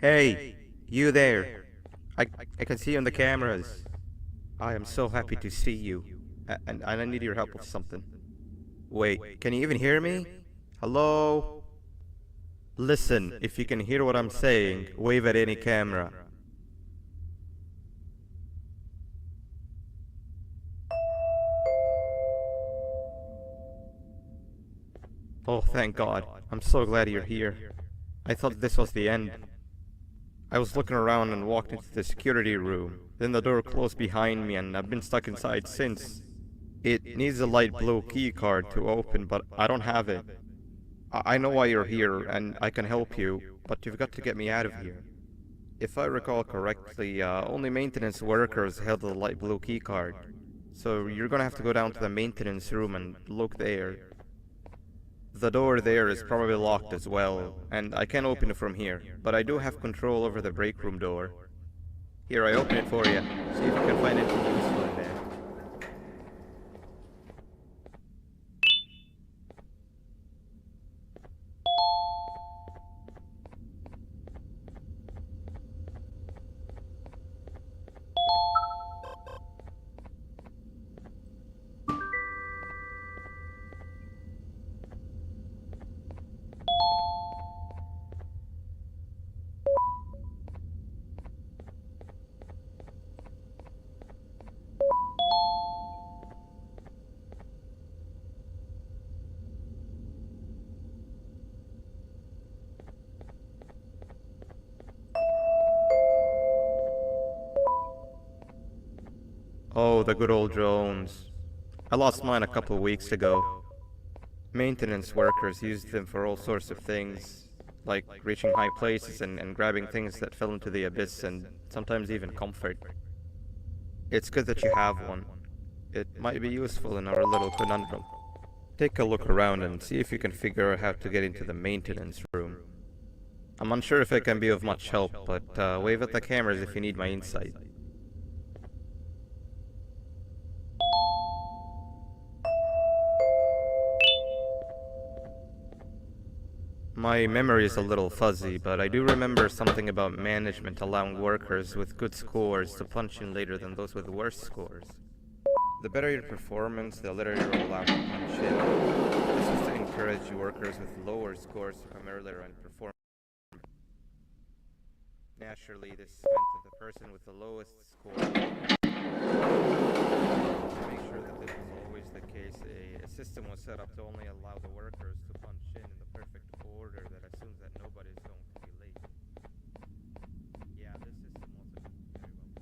Hey, you there. I, I can see you on the cameras. I am so happy to see you. And I need your help with something. Wait, can you even hear me? Hello? Listen, if you can hear what I'm saying, wave at any camera. Oh, thank God. I'm so glad you're here. I thought this was the end. I was looking around and walked into the security room. Then the door closed behind me and I've been stuck inside since. It needs a light blue key card to open, but I don't have it. I know why you're here and I can help you, but you've got to get me out of here. If I recall correctly, only maintenance workers held the light blue key card. So you're gonna have to go down to the maintenance room and look there. The door there is probably locked as well, and I can't open it from here, but I do have control over the break room door. Here, I open it for you. See if you can find anything useful in there. Oh, the good old drones. I lost mine a couple weeks ago. Maintenance workers used them for all sorts of things, like reaching high places and grabbing things that fell into the abyss and sometimes even comfort. It's good that you have one. It might be useful in our little conundrum. Take a look around and see if you can figure out how to get into the maintenance room. I'm unsure if it can be of much help, but wave at the cameras if you need my insight. My memory is a little fuzzy, but I do remember something about management allowing workers with good scores to punch in later than those with worse scores. The better your performance, the later you're allowed to punch in. This is to encourage workers with lower scores to come earlier and perform. Naturally, this meant that the person with the lowest score. To make sure that this was always the case, a system was set up to only allow the workers to punch in the perfect order that assumes that nobody's going to be late. Yeah, this system wasn't very well.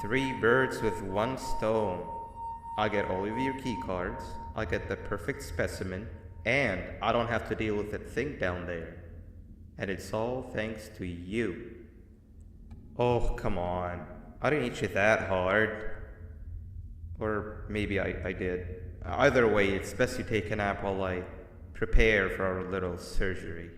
Three birds with one stone. I get all of your key cards, I get the perfect specimen, and I don't have to deal with that thing down there. And it's all thanks to you. Oh, come on. I didn't hit you that hard. Or maybe I did. Either way, it's best you take a nap while I prepare for our little surgery.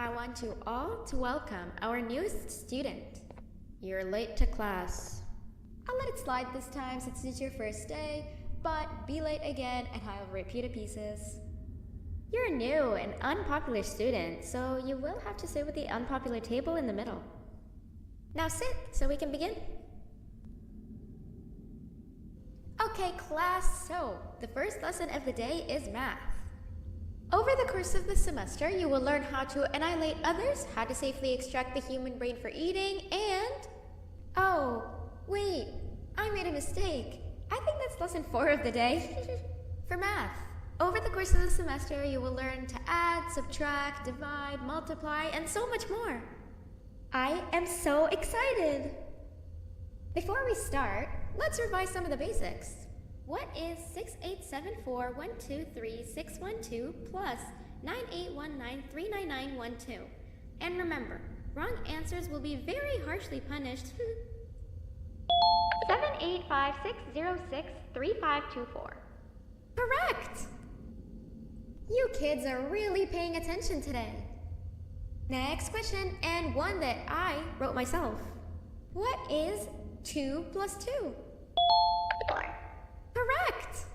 I want you all to welcome our newest student. You're late to class. I'll let it slide this time since it's your first day, but be late again and I'll rip you to pieces. You're a new and unpopular student, so you will have to sit with the unpopular table in the middle. Now sit so we can begin. Okay, class, so the first lesson of the day is math. Over the course of the semester, you will learn how to annihilate others, how to safely extract the human brain for eating, and... Oh, wait, I made a mistake. I think that's lesson 4 of the day. For math, over the course of the semester, you will learn to add, subtract, divide, multiply, and so much more. I am so excited! Before we start, let's revise some of the basics. What is 6874123612 plus 9819399912? And remember, wrong answers will be very harshly punished. 785-606-3524. Correct! You kids are really paying attention today. Next question, and one that I wrote myself. What is 2 plus 2? 4. Correct!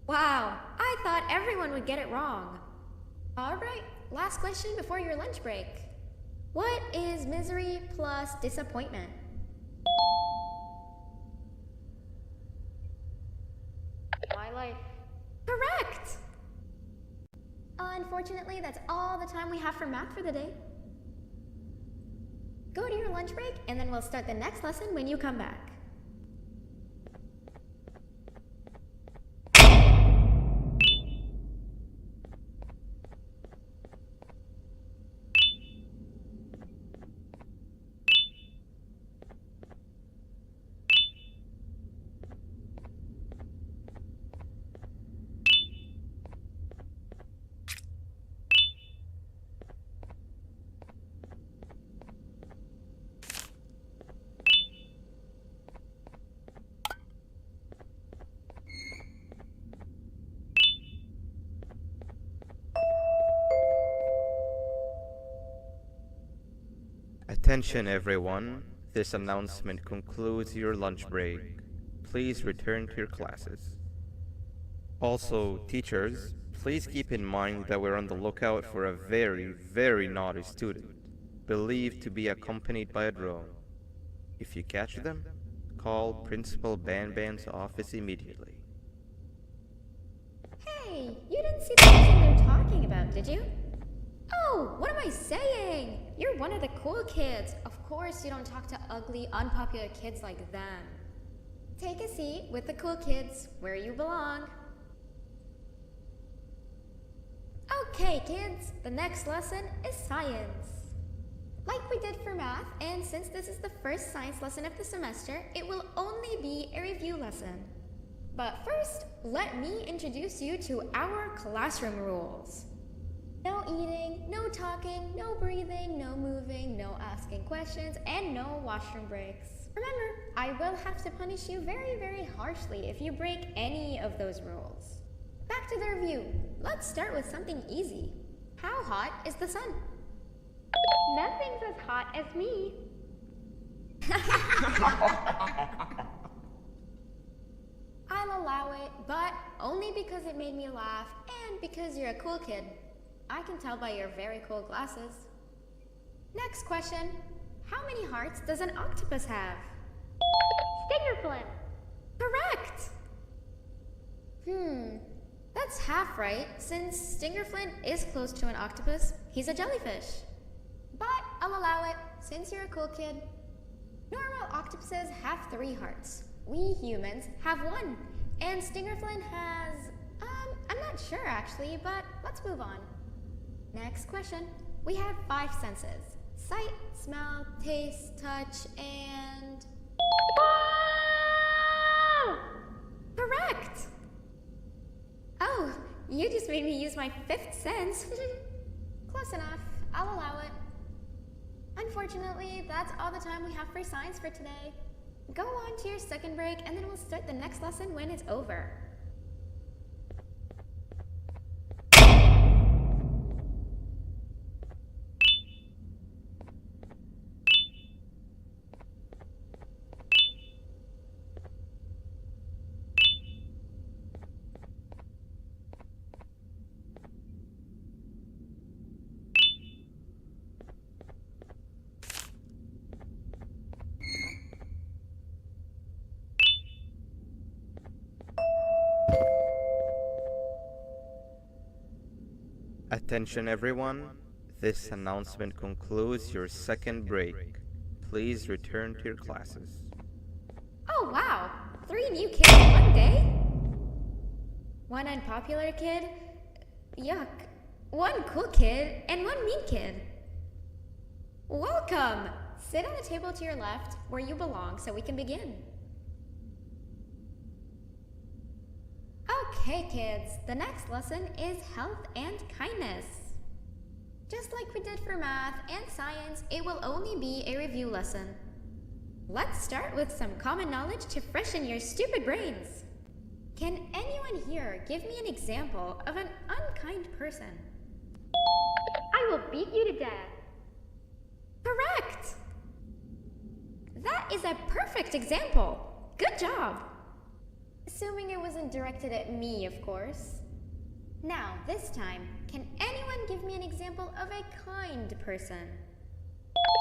Wow, I thought everyone would get it wrong. Alright, last question before your lunch break. What is misery plus disappointment? My life. Correct! Unfortunately, that's all the time we have for math for the day. Go to your lunch break, and then we'll start the next lesson when you come back. Attention everyone, this announcement concludes your lunch break. Please return to your classes. Also, teachers, please keep in mind that we're on the lookout for a very, very naughty student, believed to be accompanied by a drone. If you catch them, call Principal Banban's office immediately. Hey, you didn't see the person they're talking about, did you? Oh, what am I saying? You're one of the cool kids. Of course you don't talk to ugly, unpopular kids like them. Take a seat with the cool kids where you belong. Okay, kids, the next lesson is science. Like we did for math, and since this is the first science lesson of the semester, it will only be a review lesson. But first, let me introduce you to our classroom rules. No eating, no talking, no breathing, no moving, no asking questions, and no washroom breaks. Remember, I will have to punish you very, very harshly if you break any of those rules. Back to the review. Let's start with something easy. How hot is the sun? Nothing's as hot as me. I'll allow it, but only because it made me laugh and because you're a cool kid. I can tell by your very cool glasses. Next question. How many hearts does an octopus have? Stingerflint. Correct! That's half right, since Stingerflint is close to an octopus. He's a jellyfish. But I'll allow it, since you're a cool kid. Normal octopuses have 3 hearts. We humans have 1. And Stingerflint has... I'm not sure actually, but let's move on. Next question. We have 5 senses. Sight, smell, taste, touch, and... Whoa! Correct! Oh, you just made me use my 5th sense. Close enough. I'll allow it. Unfortunately, that's all the time we have for science for today. Go on to your second break, and then we'll start the next lesson when it's over. Attention everyone, this announcement concludes your second break. Please return to your classes. Oh wow! 3 new kids in one day? 1 unpopular kid? Yuck. 1 cool kid and 1 mean kid. Welcome! Sit on the table to your left where you belong so we can begin. Okay, kids, the next lesson is health and kindness. Just like we did for math and science, it will only be a review lesson. Let's start with some common knowledge to freshen your stupid brains. Can anyone here give me an example of an unkind person? I will beat you to death. Correct! That is a perfect example. Good job. Assuming it wasn't directed at me, of course. Now, this time, can anyone give me an example of a kind person?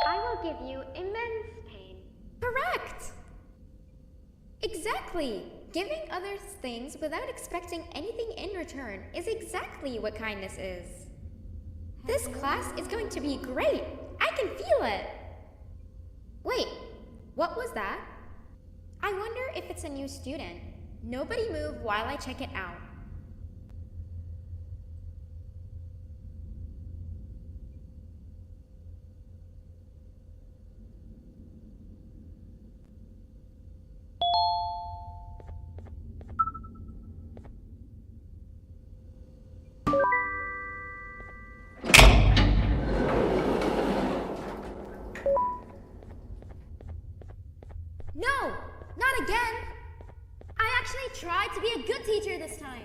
I will give you immense pain. Correct! Exactly! Giving others things without expecting anything in return is exactly what kindness is. This class is going to be great! I can feel it! Wait, what was that? I wonder if it's a new student. Nobody move while I check it out. No! Not again! I actually tried to be a good teacher this time.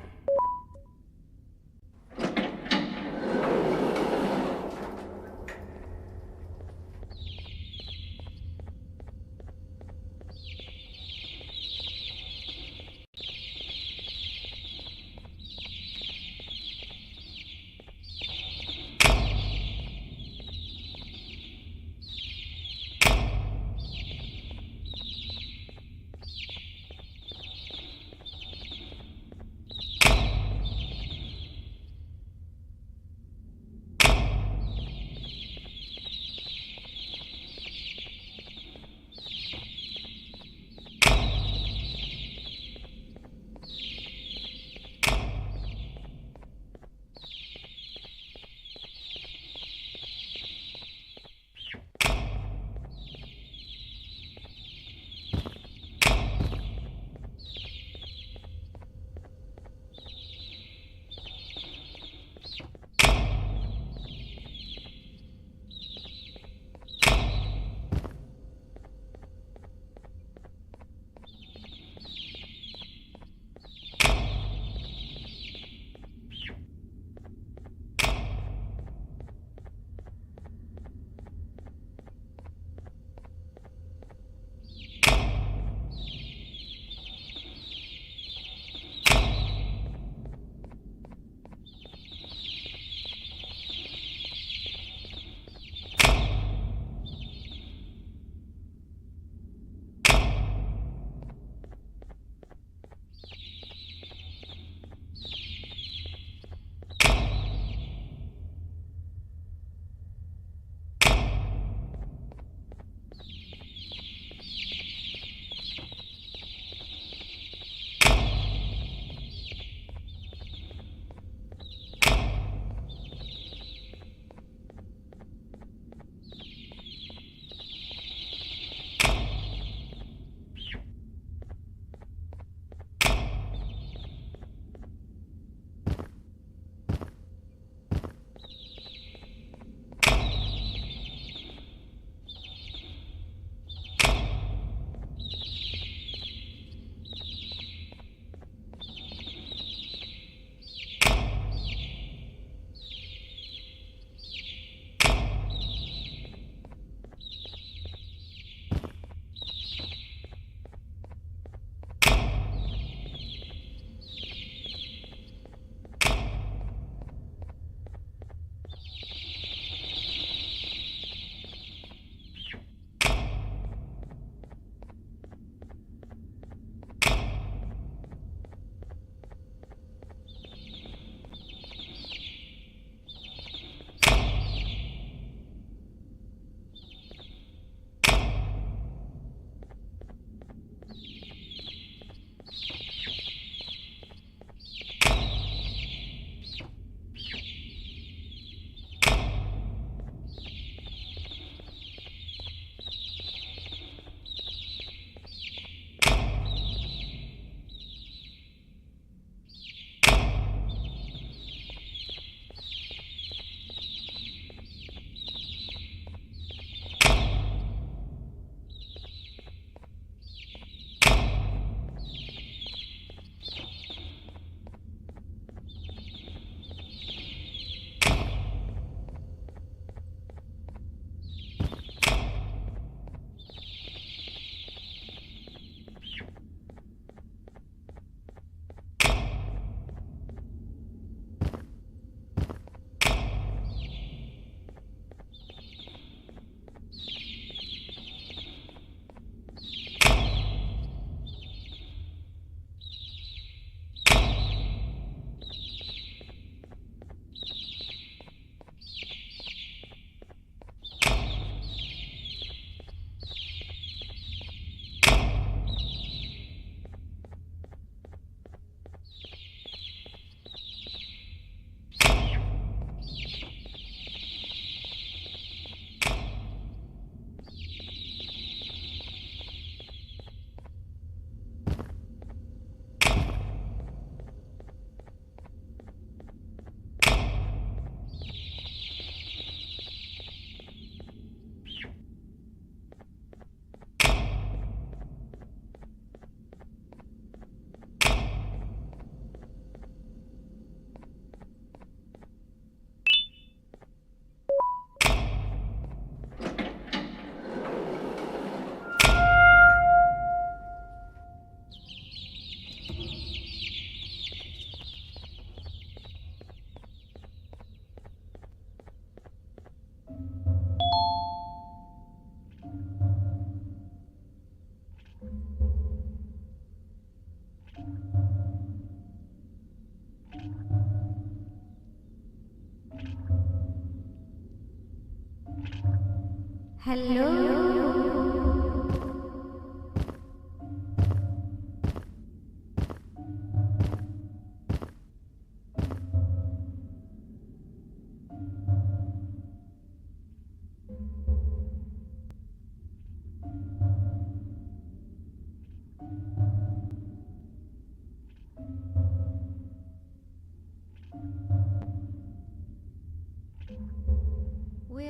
Where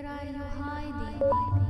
are you hiding?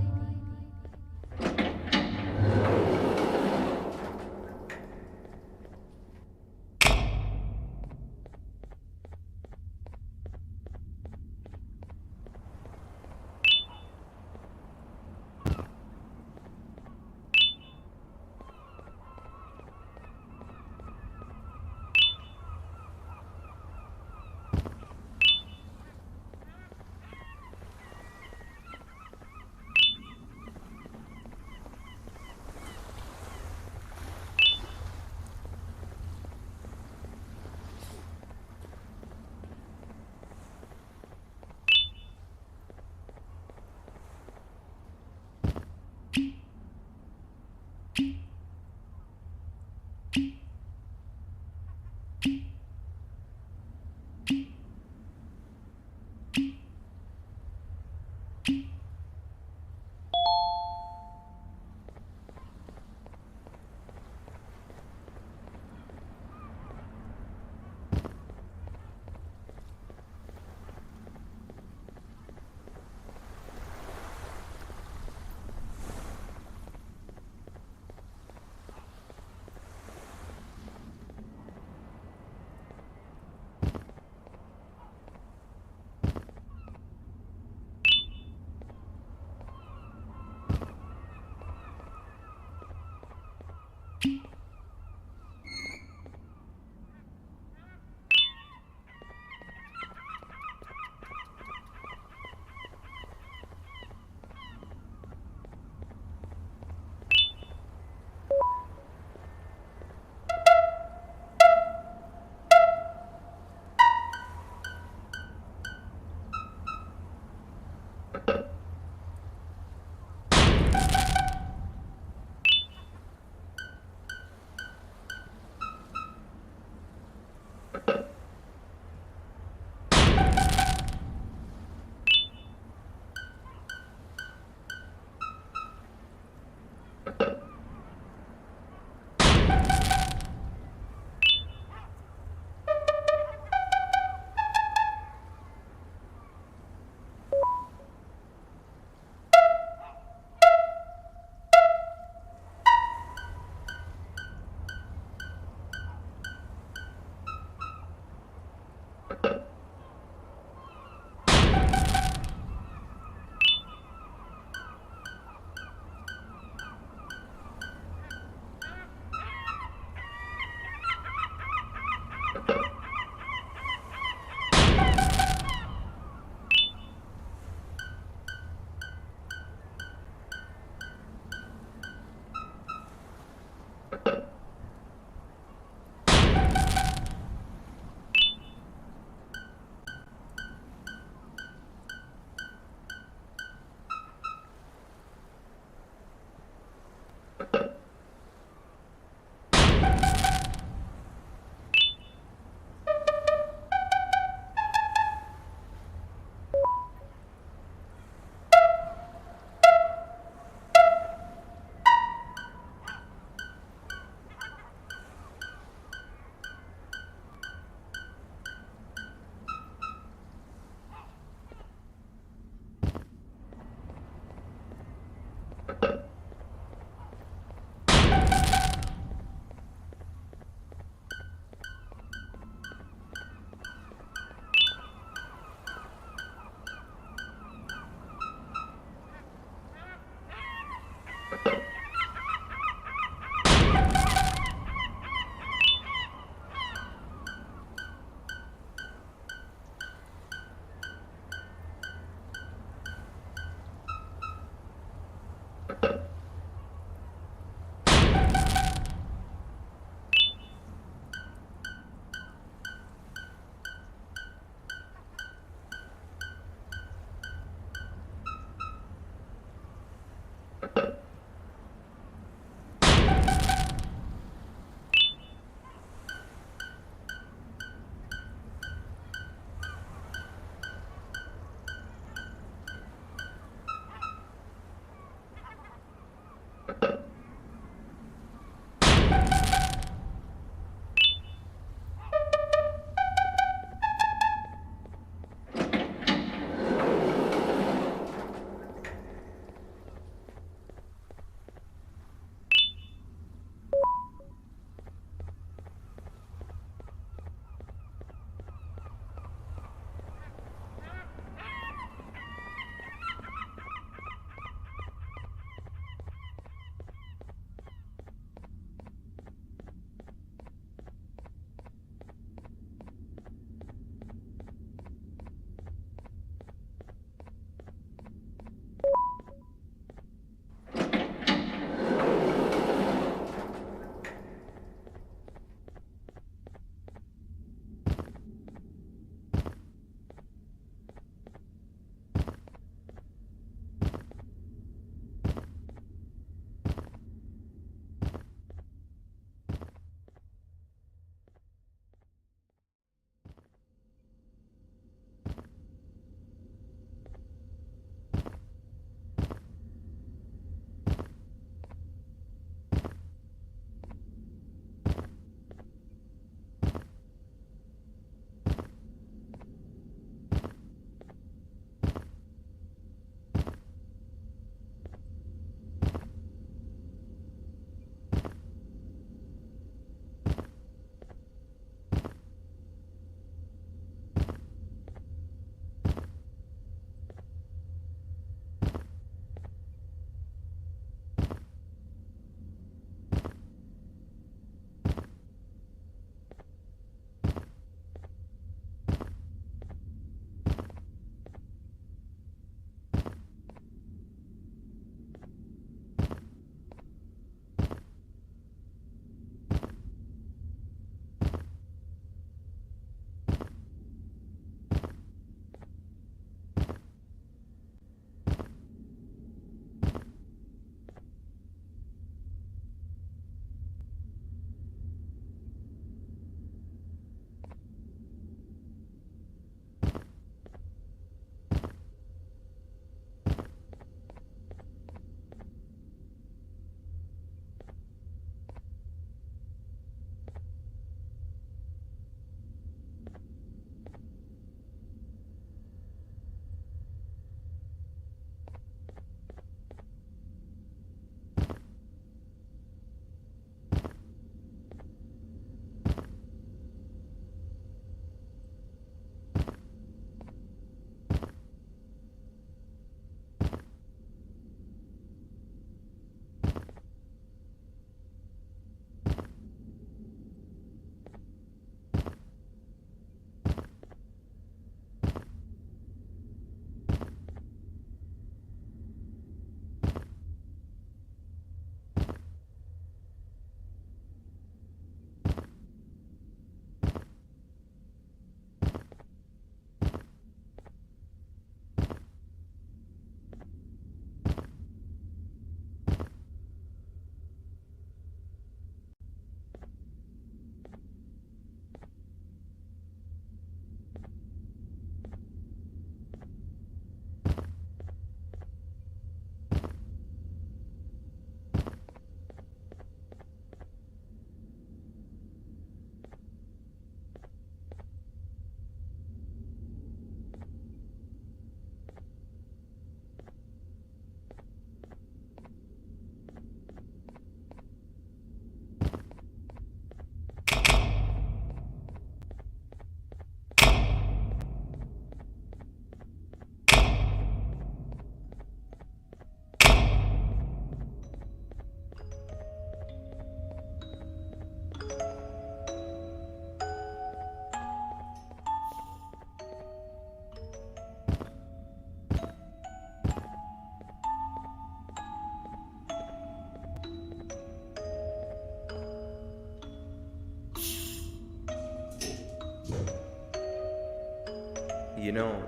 You know,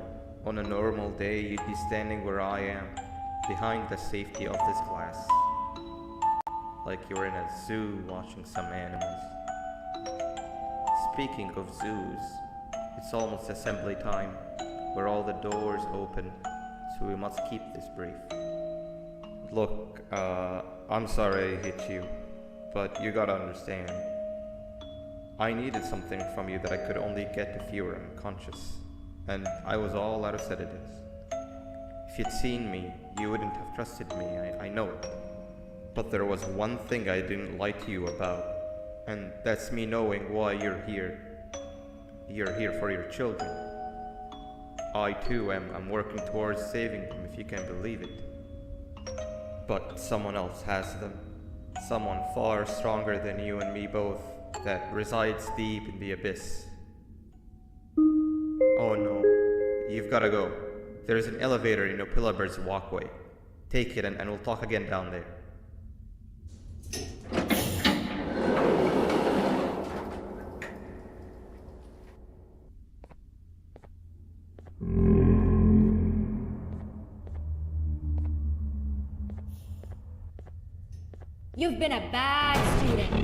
on a normal day, you'd be standing where I am, behind the safety of this glass. Like you're in a zoo watching some animals. Speaking of zoos, it's almost assembly time. We're all the doors open, so we must keep this brief. Look, I'm sorry I hit you, but you gotta understand. I needed something from you that I could only get if you were unconscious, and I was all out of sedatives. If you'd seen me, you wouldn't have trusted me, I know it. But there was one thing I didn't lie to you about, and that's me knowing why you're here. You're here for your children. I too am working towards saving them, if you can believe it. But someone else has them. Someone far stronger than you and me both, that resides deep in the abyss. Oh no, you've gotta go. There's an elevator in Opillabird's walkway. Take it and we'll talk again down there. You've been a bad student.